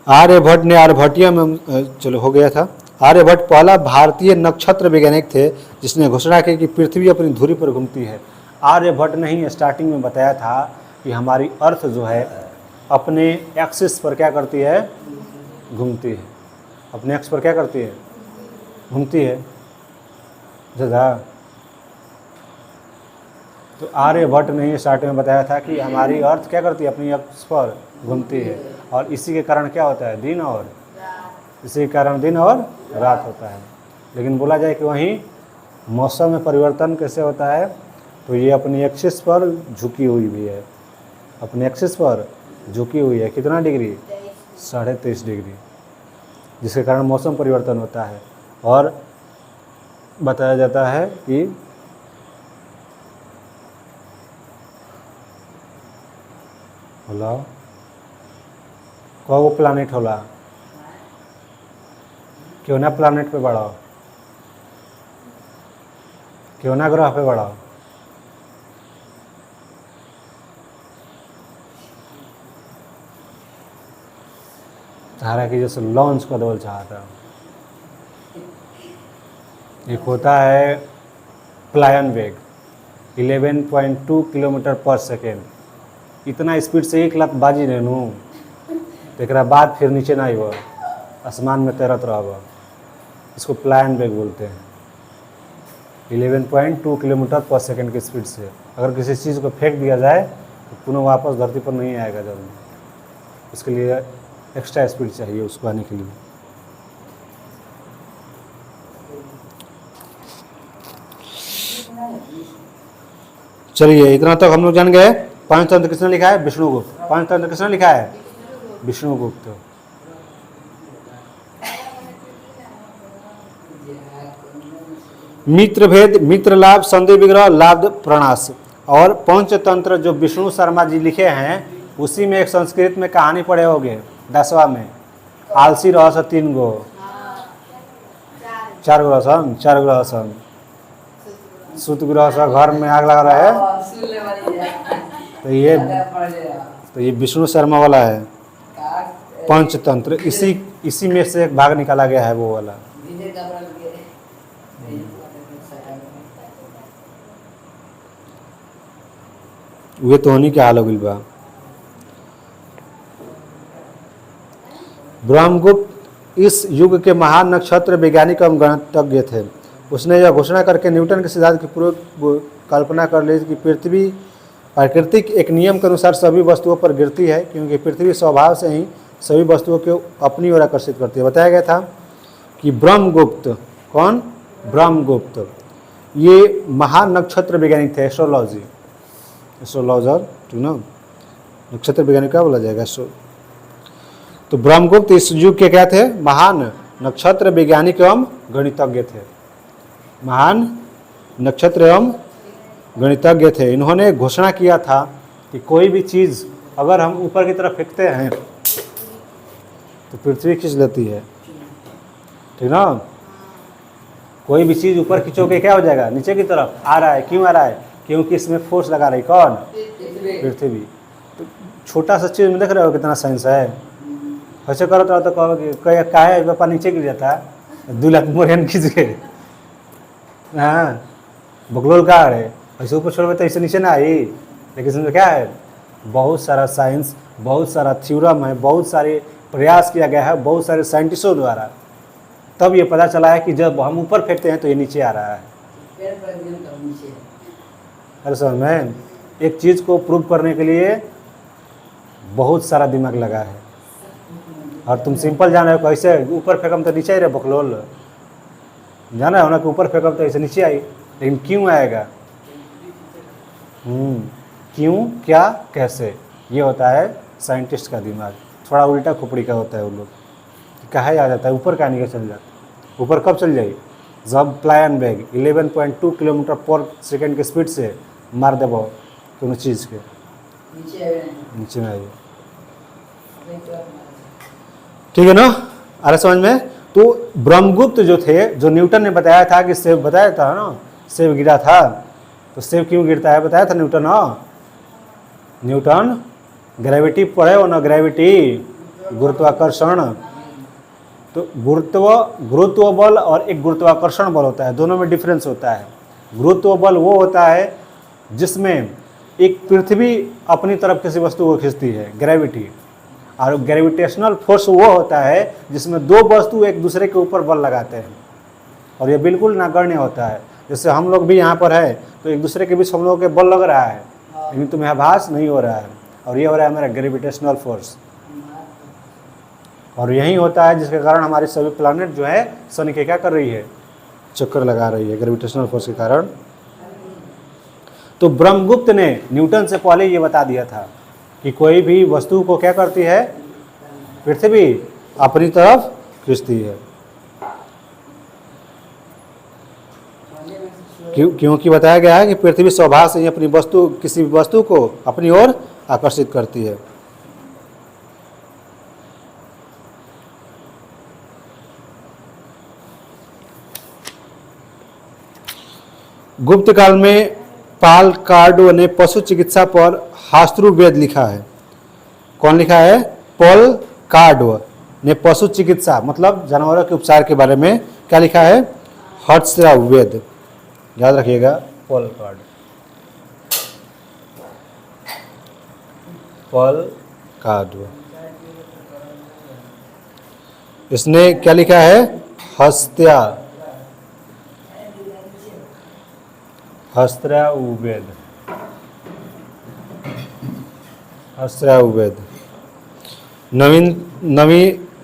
आर्यभट्ट ने आर्यभट्टिया में चलो हो गया था। आर्यभट्ट पहला भारतीय नक्षत्र वैज्ञानिक थे जिसने घोषणा की कि पृथ्वी अपनी धुरी पर घूमती है। आर्यभट्ट ने ही स्टार्टिंग में बताया था कि हमारी अर्थ जो है अपने एक्सिस पर क्या करती है, घूमती है। अपने एक्स पर क्या करती है, घूमती है। जगह तो आर्यभट्ट ने ही स्टार्टिंग में बताया था कि हमारी अर्थ क्या करती है, अपनी एक्स पर घूमती है। और इसी के कारण क्या होता है, दिन और इसी के कारण दिन और रात होता है। लेकिन बोला जाए कि वहीं मौसम में परिवर्तन कैसे होता है, तो ये अपनी एक्सिस पर झुकी हुई भी है। अपने एक्सिस पर झुकी हुई है कितना डिग्री, 23.5 डिग्री, जिसके कारण मौसम परिवर्तन होता है। और बताया जाता है कि होला कौ प्लानिट होला, क्यों ना प्लानिट पे बढ़ाओ, क्यों ना ग्रह पे बढ़ाओ। तारा की जैसे लॉन्च का दौर चाहता हूँ। एक होता है प्लायन वेग 11.2 किलोमीटर पर सेकेंड। इतना स्पीड से एक लात बाजी रहनू तो एक बाद फिर नीचे ना आइब, आसमान में तैरत रहब। इसको प्लायन वेग बोलते हैं। 11.2 किलोमीटर पर सेकेंड की स्पीड से अगर किसी चीज़ को फेंक दिया जाए तो पुनः वापस धरती पर नहीं आएगा जल्दी। इसके लिए एक्स्ट्रा स्पीड चाहिए उसको आने के लिए। चलिए इतना तक हम लोग जान गए। पंचतंत्र किसने लिखा है, विष्णुगुप्त। पंचतंत्र किसने लिखा है, विष्णुगुप्त। मित्र भेद, मित्र लाभ, संधि विग्रह, लाभ प्रणाश। और पंचतंत्र जो विष्णु शर्मा जी लिखे हैं उसी में एक संस्कृत में कहानी पढ़े होंगे 10वां में, आलसी रहस्य 3 गो, 4 गो रहसन, 4 गो रहसन। सुत ग्रह से घर में आग लगा रहा है तो ये विष्णु शर्मा वाला है पंचतंत्र। इसी में से एक भाग निकाला गया है वो वाला। वे तो होनी के हाल हो गइल बा। ब्रह्मगुप्त इस युग के महान नक्षत्र वैज्ञानिक एवं गणितज्ञ थे। उसने यह घोषणा करके न्यूटन के सिद्धांत की पूर्व कल्पना कर ली कि पृथ्वी प्राकृतिक एक नियम के अनुसार सभी वस्तुओं पर गिरती है, क्योंकि पृथ्वी स्वभाव से ही सभी वस्तुओं को अपनी ओर आकर्षित करती है। बताया गया था कि ब्रह्मगुप्त, कौन, ब्रह्मगुप्त, ये महान नक्षत्र वैज्ञानिक थे, एस्ट्रोलॉजी, एस्ट्रोलॉजर, ठीक ना, नक्षत्र वैज्ञानिक क्या बोला जाएगा, तो ब्रह्मगुप्त इस युग के क्या थे, महान नक्षत्र वैज्ञानिक एवं गणितज्ञ थे। महान नक्षत्र एवं गणितज्ञ थे। इन्होंने घोषणा किया था कि कोई भी चीज़ अगर हम ऊपर की तरफ फेंकते हैं तो पृथ्वी खींच लेती है, ठीक ना। कोई भी चीज़ ऊपर खींचोगे क्या हो जाएगा, नीचे की तरफ आ रहा है। क्यों आ रहा है, क्योंकि इसमें फोर्स लगा रही कौन, पृथ्वी। तो छोटा सा चीज़ में देख रहे हो कितना साइंस है। ऐसे करो तो कहोगे काहे पापा नीचे गिर जाता है, 2 लाख मोरियन खींच के, हाँ बगलोल का है, ऐसे ऊपर छोड़े तो ऐसे नीचे ना आई। लेकिन इसमें क्या है, बहुत सारा साइंस, बहुत सारा थ्योरम है, बहुत सारे प्रयास किया गया है बहुत सारे साइंटिस्टों द्वारा, तब ये पता चला है कि जब हम ऊपर फेंकते हैं तो ये नीचे आ रहा है। अरे समझ में, एक चीज़ को प्रूव करने के लिए बहुत सारा दिमाग लगा है। और तुम सिंपल जान रहे हो कैसे, ऊपर फेंकम तो नीचे ही रहे बकलोल, जाना है ना कि ऊपर फेंकम तो ऐसे नीचे आई। लेकिन क्यों आएगा, क्यों, क्या, कैसे, ये होता है साइंटिस्ट का दिमाग। थोड़ा उल्टा खोपड़ी का होता है वो लोग, कहा आ जाता है ऊपर का नहीं चल जाता। ऊपर कब चल जाएगी, जब प्लायन बैग 11.2 किलोमीटर पर सेकेंड के स्पीड से मार देबो कोनो चीज़ के नीचे में आइए, ठीक है ना, आ रहा समझ में। तो ब्रह्मगुप्त जो थे, जो न्यूटन ने बताया था कि सेब, बताया था ना सेब गिरा था, तो सेब क्यों गिरता है बताया था न्यूटन। न्यूटन ग्रेविटी पढ़े हो ना, ग्रेविटी गुरुत्वाकर्षण। तो गुरुत्व बल और एक गुरुत्वाकर्षण बल होता है, दोनों में डिफरेंस होता है। गुरुत्व बल वो होता है जिसमें एक पृथ्वी अपनी तरफ किसी वस्तु को खींचती है, ग्रेविटी, और ग्रेविटेशनल फोर्स वो होता है जिसमें दो वस्तु एक दूसरे के ऊपर बल लगाते हैं, और ये बिल्कुल नगण्य होता है। जैसे हम लोग भी यहाँ पर है तो एक दूसरे के बीच हम लोगों के बल लग रहा है, लेकिन तुम्हें आभास नहीं हो रहा है, और ये हो रहा है मेरा ग्रेविटेशनल फोर्स। और यही होता है जिसके कारण हमारी सभी प्लैनेट जो है सन के क्या कर रही है, चक्कर लगा रही है, ग्रेविटेशनल फोर्स के कारण। तो ब्रह्मगुप्त ने न्यूटन से पहले ये बता दिया था कि कोई भी वस्तु को क्या करती है, पृथ्वी अपनी तरफ खींचती है। क्योंकि बताया गया है कि पृथ्वी स्वभाव से ही अपनी वस्तु, किसी भी वस्तु को अपनी ओर आकर्षित करती है। गुप्त काल में पाल कार्डो ने पशु चिकित्सा पर हास्त्रु वेद लिखा है। कौन लिखा है? पॉल कार्डो ने पशु चिकित्सा मतलब जानवरों के उपचार के बारे में क्या लिखा है? हर्षरा वेद। याद रखिएगा, पॉल कार्ड, पॉल कार्डो। इसने क्या लिखा है? हस्त्राउवेद।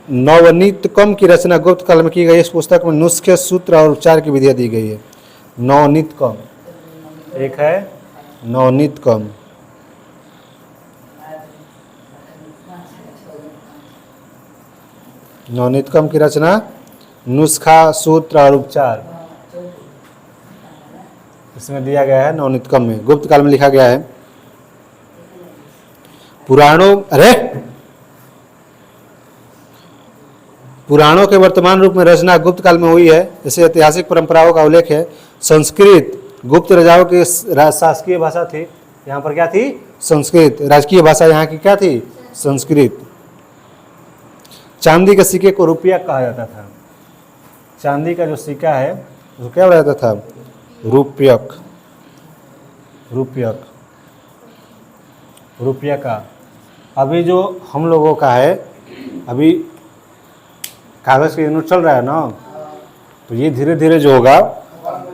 नवनीतकम की रचना गुप्त काल में की गई। इस पुस्तक में नुस्खे, सूत्र और उपचार की विधियां दी गई है। नवनीतकम एक है, नवनीतकम। नवनीतकम की रचना, नुस्खा, सूत्र और उपचार, इसमें दिया गया है। नवनीतकम में गुप्त काल में लिखा गया है। पुराणों के वर्तमान रूप में रचना गुप्त काल में हुई है। जैसे ऐतिहासिक परंपराओं का उल्लेख है। संस्कृत गुप्त राजाओं की शासकीय भाषा थी। यहाँ पर क्या थी? संस्कृत। राजकीय भाषा यहाँ की क्या थी? संस्कृत। चांदी के सिक्के को रुपया कहा जाता था। चांदी का जो सिक्का है उसको क्या बोला जाता था? रुपयक। रुपया का। अभी जो हम लोगों का है, अभी कागज़ के नोट चल रहा है ना, तो ये धीरे धीरे जो होगा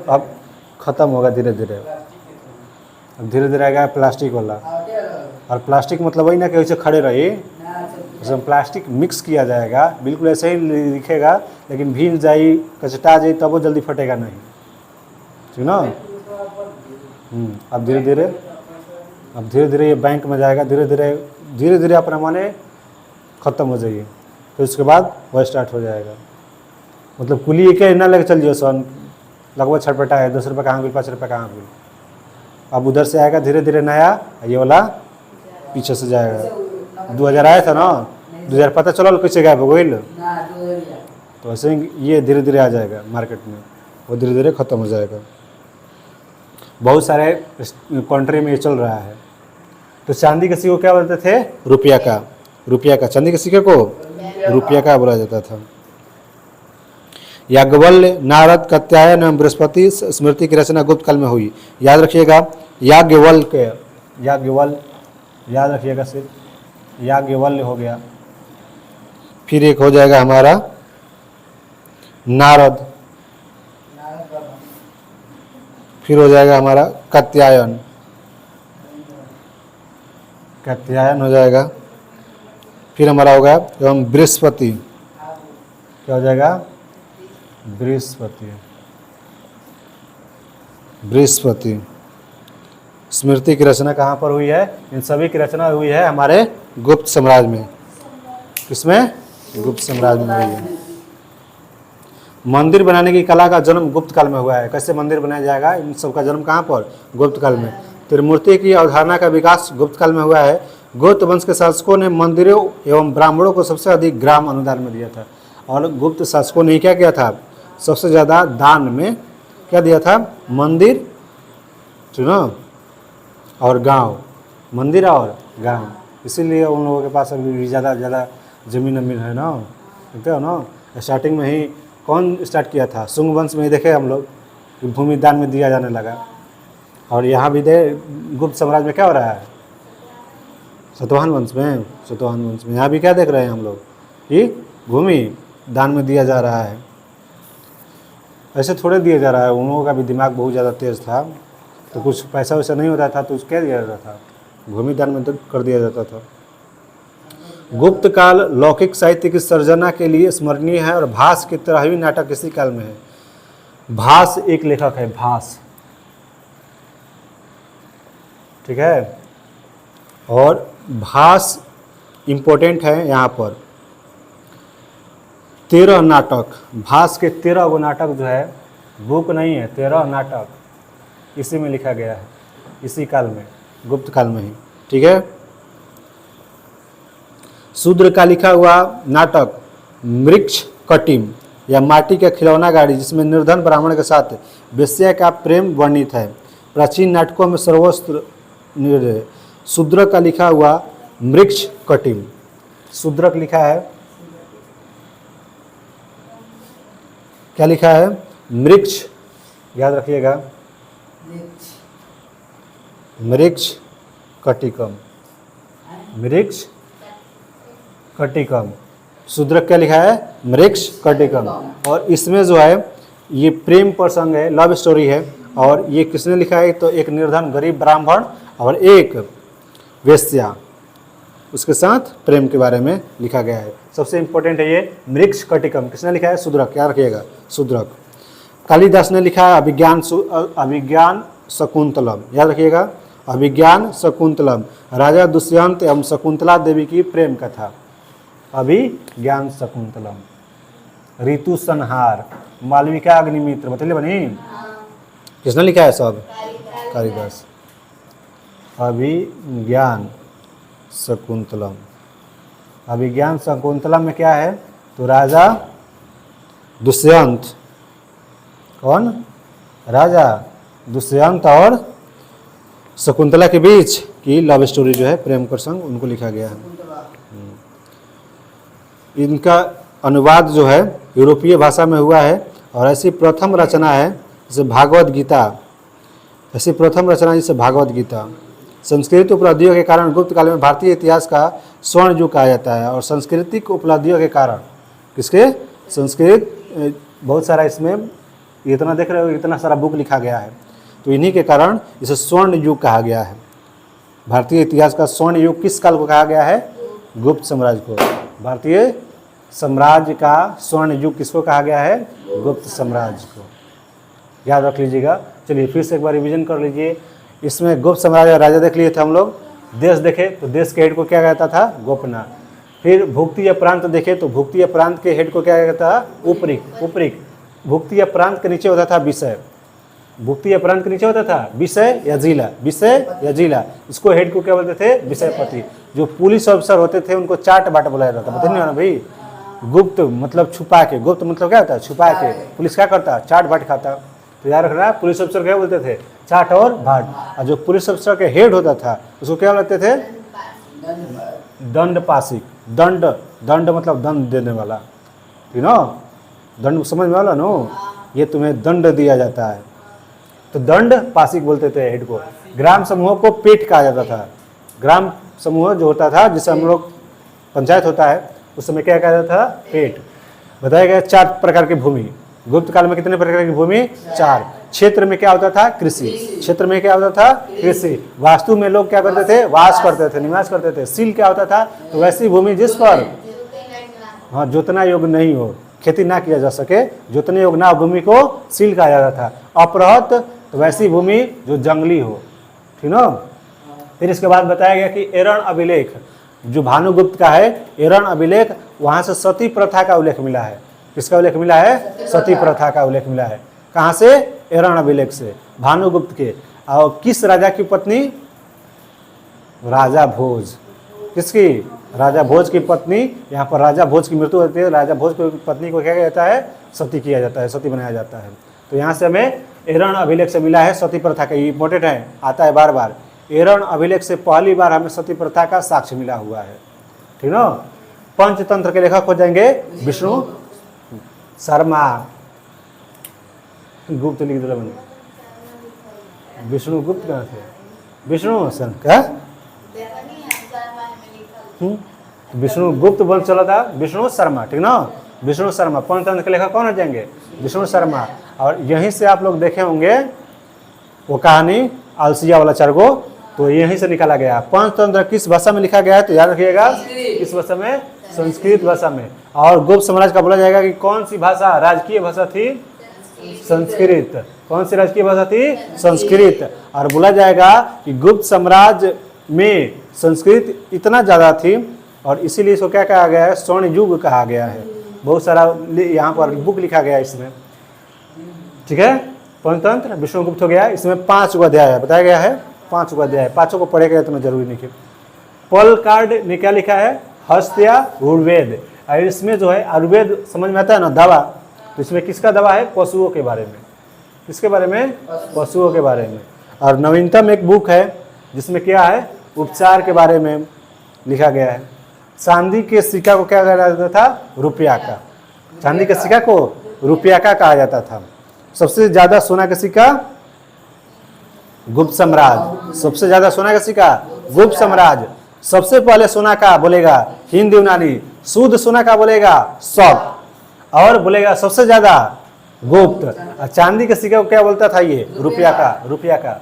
अब ख़त्म होगा धीरे धीरे। अब धीरे धीरे आएगा प्लास्टिक वाला। और प्लास्टिक मतलब वही ना कि वैसे खड़े रहिए, उसमें प्लास्टिक मिक्स किया जाएगा। बिल्कुल ऐसे ही दिखेगा, लेकिन भीग जाए, कचटा जाए, तब वो जल्दी फटेगा नहीं, ठीक ना। अब धीरे धीरे ये बैंक में जाएगा। धीरे धीरे अपना माने ख़त्म हो जाइए, फिर उसके बाद वह स्टार्ट हो जाएगा। मतलब कुली के ना लेके चल जियो सन, लगभग छटपटा है, 10 रुपये कहाँ गई, 5 रुपये कहाँ गई। अब उधर से आएगा धीरे धीरे नया, ये वाला पीछे से जाएगा। 2000 आया था ना, 2000 पता चला कैसे गायब हो गई। तो ऐसे ही ये धीरे धीरे आ जाएगा मार्केट में, वो धीरे धीरे ख़त्म हो जाएगा। बहुत सारे कंट्री में ये चल रहा है। तो चांदी के सिक्के को क्या बोलते थे? रुपया का। चांदी के सिक्के को रुपया का बोला जाता था। याज्ञवल्क्य, नारद, कात्यायन एवं बृहस्पति स्मृति की रचना गुप्त काल में हुई। याद रखिएगा, याज्ञवल्क्य, याद रखिएगा, सिर्फ याज्ञवल्क्य हो गया। फिर एक हो जाएगा हमारा नारद, फिर हो जाएगा हमारा कात्यायन हो जाएगा। फिर हमारा होगा एवं बृहस्पति, क्या हो जाएगा? बृहस्पति। स्मृति की रचना कहाँ पर हुई है? इन सभी की रचना हुई है हमारे गुप्त साम्राज्य में। किसमें? गुप्त साम्राज्य में हुई है। मंदिर बनाने की कला का जन्म गुप्त काल में हुआ है। कैसे मंदिर बनाया जाएगा, इन सब का जन्म कहाँ पर? गुप्त काल में। त्रिमूर्ति की अवधारणा का विकास गुप्त काल में हुआ है। गुप्त वंश के शासकों ने मंदिरों एवं ब्राह्मणों को सबसे अधिक ग्राम अनुदान में दिया था। और गुप्त शासकों ने क्या किया था? सबसे ज़्यादा दान में क्या दिया था? मंदिर, चुनाव और गांव, मंदिर और गांव। इसीलिए उन लोगों के पास अभी ज़्यादा जमीन अमीन है ना, देखते हो ना। स्टार्टिंग में ही कौन स्टार्ट किया था? शुंग वंश में ही देखे हम लोग कि भूमि दान में दिया जाने लगा। और यहाँ भी दे गुप्त साम्राज्य में क्या हो रहा है? सातवाहन वंश में, सातवाहन वंश में यहाँ भी क्या देख रहे हैं हम लोग कि भूमि दान में दिया जा रहा है। ऐसे थोड़े दिया जा रहा है, उन लोगों का भी दिमाग बहुत ज़्यादा तेज़ था, तो कुछ पैसा वैसा नहीं होता था तो क्या दिया जाता था? भूमि दान में तो कर दिया जाता था। गुप्त काल लौकिक साहित्य की सर्जना के लिए स्मरणीय है और भास की तरह ही नाटक इसी काल में है। भास एक लेखक है, भास, ठीक है। और भास इम्पोर्टेंट है यहाँ पर। 13 नाटक, भास के 13 गो नाटक जो है, बुक नहीं है, 13 नाटक इसी में लिखा गया है, इसी काल में, गुप्त काल में ही, ठीक है। शूद्र का लिखा हुआ नाटक मृक्ष कटिम या माटी का खिलौना गाड़ी, जिसमें निर्धन ब्राह्मण के साथ वेश्या का प्रेम वर्णित है, प्राचीन नाटकों में सर्वोच्च निर्णय। शूद्र का लिखा हुआ मृक्ष कटिम, शूद्रक लिखा है, क्या लिखा है? मृक्ष, याद रखिएगा, मृक्ष कटिकम, मृक्ष कटिकम। शूद्रक क्या लिखा है? मृक्ष कटिकम। और इसमें जो है ये प्रेम प्रसंग है, लव स्टोरी है। और ये किसने लिखा है? तो एक निर्धन गरीब ब्राह्मण और एक वेश्या, उसके साथ प्रेम के बारे में लिखा गया है। सबसे इम्पोर्टेंट है ये मृक्ष कटिकम, किसने लिखा है? शूद्रक, क्या रखिएगा? शूद्रक। कालिदास ने लिखा है अभिज्ञान शकुंतलम, याद रखिएगा, अभिज्ञान शकुंतलम, राजा दुष्यंत एवं शकुंतला देवी की प्रेम कथा, अभिज्ञान शकुंतलम। ऋतु संहार, मालविका अग्निमित्र, बतलिए बनी, किसने लिखा है? सब कालिदास। अभिज्ञान शकुंतलम, अभिज्ञान शकुंतलम में क्या है? तो राजा दुष्यंत, कौन? राजा दुष्यंत और शकुंतला के बीच की लव स्टोरी जो है, प्रेम प्रसंग, उनको लिखा गया है। इनका अनुवाद जो है यूरोपीय भाषा में हुआ है और ऐसी प्रथम रचना है जैसे भागवत गीता, ऐसी प्रथम रचना जैसे भागवत गीता। संस्कृत उपलब्धियों के कारण गुप्त काल में भारतीय इतिहास का स्वर्ण युग कहा जाता है। और सांस्कृतिक उपलब्धियों के कारण, किसके? संस्कृत, बहुत सारा इसमें इतना देख रहे हो, इतना सारा बुक लिखा गया है, तो इन्हीं के कारण इसे स्वर्ण युग कहा गया है। भारतीय इतिहास का स्वर्ण युग किस काल को कहा गया है? गुप्त साम्राज्य को। भारतीय साम्राज्य का स्वर्ण युग किसको कहा गया है? गुप्त साम्राज्य को, याद रख लीजिएगा। चलिए फिर से एक बार रिवीजन कर लीजिए। इसमें गुप्त साम्राज्य राजा देख लिए थे हम लोग, देश देखे तो देश के हेड को क्या कहता था? गोपना। फिर भुक्ति या प्रांत देखे तो भुक्ति या प्रांत के हेड को क्या कहता था? उपरिक, उपरिक। भुक्ति या प्रांत के नीचे होता था विषय, भुक्ति या प्रांत के नीचे होता था विषय या जिला, विषय या जिला, इसको हेड को क्या बोलते थे? विषयपति। जो पुलिस ऑफिसर होते थे उनको चाट बाट बुलाया जाता, बताइए ना भाई। गुप्त मतलब छुपा के, गुप्त मतलब क्या होता है? छुपा के। पुलिस क्या करता? चाट बाट खाता। तो याद रखना, पुलिस ऑफिसर क्या बोलते थे? चाट और बाट। और जो पुलिस ऑफिसर के हेड होता था उसको क्या बोलते थे? दंड पासिक। दंड, दंड मतलब दंड देने वाला, ठीक ना? दंड समझ में वाला नो, ये तुम्हें दंड दिया जाता है, तो दंड पासिक बोलते थे हेड को। ग्राम समूह को पेट कहा जाता था। ग्राम समूह जो होता था, जिसे हम लोग पंचायत होता है, उस समय क्या कहा जाता था? पेट। बताया गया 4 प्रकार की भूमि। गुप्त काल में कितने प्रकार की भूमि? 4। क्षेत्र में क्या होता था? कृषि। क्षेत्र में क्या होता था? कृषि। वास्तु में लोग क्या करते थे? वास करते थे, निवास करते थे। सील क्या होता था? तो वैसी भूमि जिस पर हाँ जोतना योग्य नहीं हो, खेती ना किया जा सके, जोतने योग्य ना भूमि को सील कहा जाता था। अपरहत तो वैसी भूमि जो जंगली हो, ठीक ना। फिर इसके बाद बताया गया कि एरण अभिलेख जो भानुगुप्त का है, एरण अभिलेख, वहाँ से सती प्रथा का उल्लेख मिला है। किसका उल्लेख मिला है? सती प्रथा का उल्लेख मिला है। कहाँ से? एरण अभिलेख से, भानुगुप्त के। और किस राजा की पत्नी? राजा भोज। किसकी? राजा भोज की पत्नी। यहाँ पर राजा भोज की मृत्यु होती है, राजा भोज की पत्नी को क्या किया जाता है? सती किया जाता है, सती बनाया जाता है। तो यहाँ से हमें एरण अभिलेख से मिला है सती प्रथा का, ये इंपॉर्टेंट है, आता है बार बार। एरण अभिलेख से पहली बार हमें सती प्रथा का साक्ष्य मिला हुआ है, ठीक ना। पंचतंत्र के लेखक हो जाएंगे विष्णु शर्मा। गुप्त लिख दिया मैंने, विष्णु गुप्त कहाँ थे? विष्णु सन क्या? विष्णु गुप्त बोल चला था, विष्णु शर्मा, ठीक ना? विष्णु शर्मा। पंचतंत्र के लेखक कौन हो जाएंगे? विष्णु शर्मा। और यहीं से आप लोग देखे होंगे वो कहानी आलसिया वाला चरगो, तो यहीं से निकाला गया। पंचतंत्र किस भाषा में लिखा गया है तो याद रखिएगा, किस भाषा में? संस्कृत भाषा में। और गुप्त साम्राज्य का बोला जाएगा कि कौन सी भाषा राजकीय भाषा थी? संस्कृत। कौन सी राजकीय भाषा थी? संस्कृत। और बोला जाएगा कि गुप्त साम्राज्य में संस्कृत इतना ज़्यादा थी और इसीलिए इसको क्या कहा गया है? स्वर्ण युग कहा गया है। बहुत सारा यहाँ पर बुक लिखा गया है इसमें, ठीक है। पंचतंत्र विष्णुगुप्त हो गया। इसमें 5 अध्याय है, बताया गया है 5 अध्याय। 5 को पढ़ेगा इतना जरूरी नहीं है। पल कार्ड ने क्या लिखा है? हस्त आयुर्वेद। और इसमें जो है आयुर्वेद समझ में आता है ना, दवा, तो इसमें किसका दवा है? पशुओं के बारे में। किसके बारे में? पशुओं के बारे में। और नवीनतम एक बुक है जिसमें क्या है? उपचार के बारे में लिखा गया है। चांदी के सिक्का को क्या कहा जाता था? रुपया का। चांदी के सिक्का को रुपया का कहा जाता था। सबसे ज्यादा सोना का सिक्का गुप्त साम्राज्य। सबसे ज्यादा सोना का सिक्का गुप्त साम्राज्य। सबसे पहले सोना का बोलेगा हिंद यूनानी, शुद्ध सोना का बोलेगा सौ, और बोलेगा सबसे ज्यादा गुप्त। और चांदी के सिक्का को क्या बोलता था? ये रुपया का। रुपया का।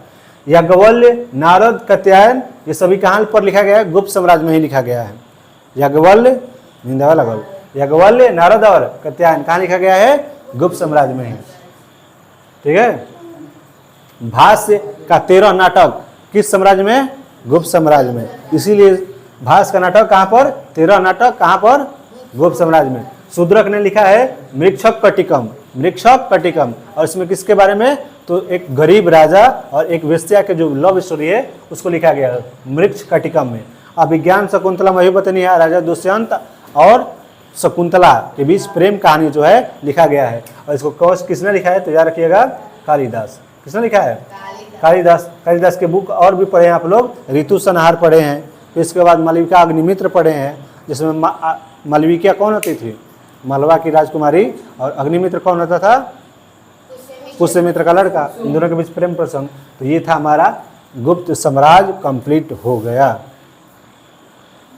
याज्ञवल्क्य, नारद, कात्यायन, ये सभी कहाँ पर लिखा गया है? गुप्त साम्राज्य में ही लिखा गया है। याज्ञवल्क्य, निंदा लगल, याज्ञवल्क्य, नारद और कात्यायन कहाँ लिखा गया है? गुप्त साम्राज्य में ही, ठीक है। भाष्य का 13 नाटक किस साम्राज्य में? गुप्त साम्राज्य में। इसीलिए भाष्य का नाटक कहाँ पर? 13 नाटक कहाँ पर? गुप्त साम्राज्य में। शूद्रक ने लिखा है मृक्षक कटिकम। मृक्षक कटिकम। और इसमें किसके बारे में? तो एक गरीब राजा और एक वेश्या के जो लव स्टोरी है उसको लिखा गया है मृक्ष कटिकम में। अभिज्ञान शकुंतला महिपतनी है, राजा दुष्यंत और शकुंतला के बीच प्रेम कहानी जो है लिखा गया है। और इसको कौश किसने लिखा है तो याद रखिएगा? कालिदास। किसने लिखा है? कालिदास। कालिदास के बुक और भी पढ़े हैं आप लोग। ऋतु संहार पढ़े हैं, फिर इसके बाद मालविका अग्निमित्र पढ़े हैं, जिसमें मालविका कौन होती थी? मालवा की राजकुमारी। और अग्निमित्र कौन होता था? पुष्यमित्र का लड़का। इन दोनों के बीच प्रेम प्रसंग। तो ये था हमारा गुप्त साम्राज्य कंप्लीट हो गया।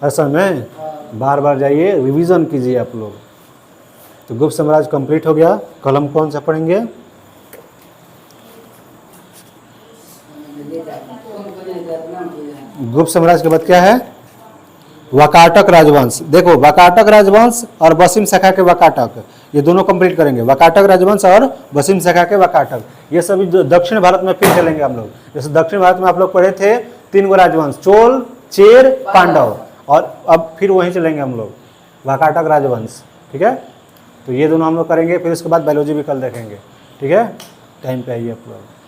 असल में बार बार जाइए, रिवीजन कीजिए आप लोग। तो गुप्त साम्राज्य कंप्लीट हो गया। कल हम कौन सा पढ़ेंगे? गुप्त साम्राज्य के बाद क्या है? वाकाटक राजवंश। देखो, वाकाटक राजवंश और वसीम शाखा के वाकाटक, ये दोनों कंप्लीट करेंगे। वाकाटक राजवंश और वसीम शाखा के वाकाटक, ये सभी दक्षिण भारत में फिर चलेंगे हम लोग। जैसे दक्षिण भारत में आप लोग पढ़े थे 3 गो राजवंश, चोल, चेर, पांडव, और अब फिर वहीं चलेंगे हम लोग, वाकाटक राजवंश, ठीक है। तो ये दोनों हम लोग करेंगे। फिर उसके बाद बायोलॉजी भी कल देखेंगे, ठीक है। टाइम पे आइए आप लोग।